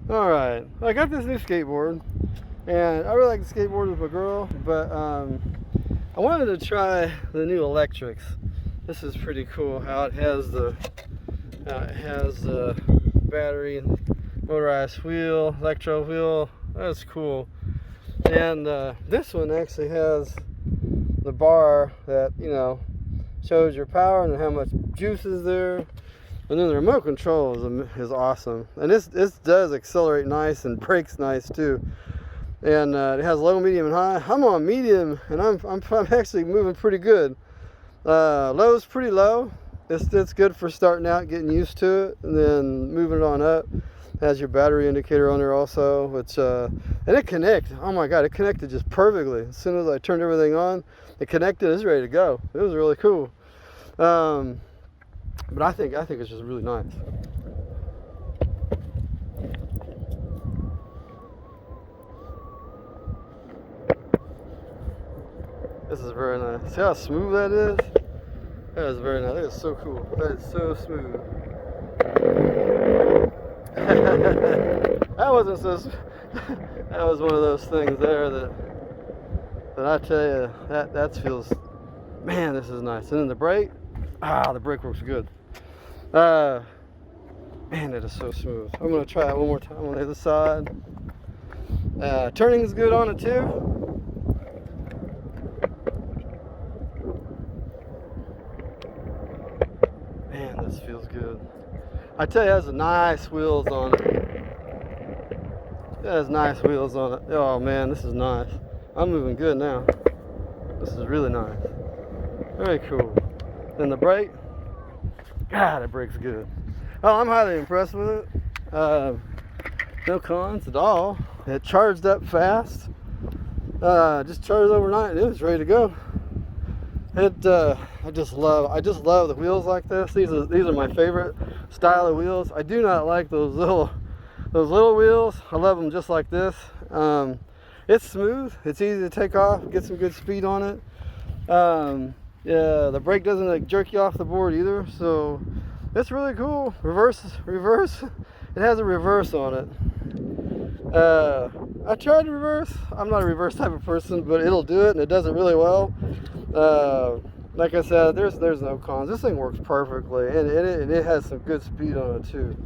Alright, I got this new skateboard, and I really like to skateboard with my girl, but I wanted to try the new electrics. This is pretty cool how it has the battery, motorized wheel, electro wheel. That's cool. And this one actually has the bar that, you know, shows your power and how much juice is there. And then the remote control is awesome. And this does accelerate nice and brakes nice too. And it has low, medium, and high. I'm on medium, and I'm actually moving pretty good. Low's pretty low. It's good for starting out, getting used to it, and then moving it on up. Has your battery indicator on there also, which and it connected. Oh my God, it connected just perfectly. As soon as I turned everything on, it connected. It's ready to go. It was really cool. But I think it's just really nice. This is very nice. See how smooth that is? That is very nice. That is so cool. That is so smooth. That wasn't so. That was one of those things there that I tell you that feels. Man, this is nice. And then the brake. The brake works good. Man, it is so smooth. I'm gonna try it one more time on the other side. Turning is good on it too. Man, this feels good. I tell you, it has nice wheels on it. It has nice wheels on it. Oh man, this is nice. I'm moving good now. This is really nice. Very cool. Then the brake. God, it brakes good. Oh, I'm highly impressed with it. No cons at all. It charged up fast. Just charged overnight and it was ready to go. I just love the wheels like this. These are my favorite style of wheels. I do not like those little wheels. I love them just like this. It's smooth. It's easy to take off. Get some good speed on it. Yeah, the brake doesn't like jerk you off the board either, so it's really cool. Reverse. It has a reverse on it. I tried to reverse. I'm not a reverse type of person, but it'll do it, and it does it really well. Like I said, there's no cons. This thing works perfectly, and it has some good speed on it too.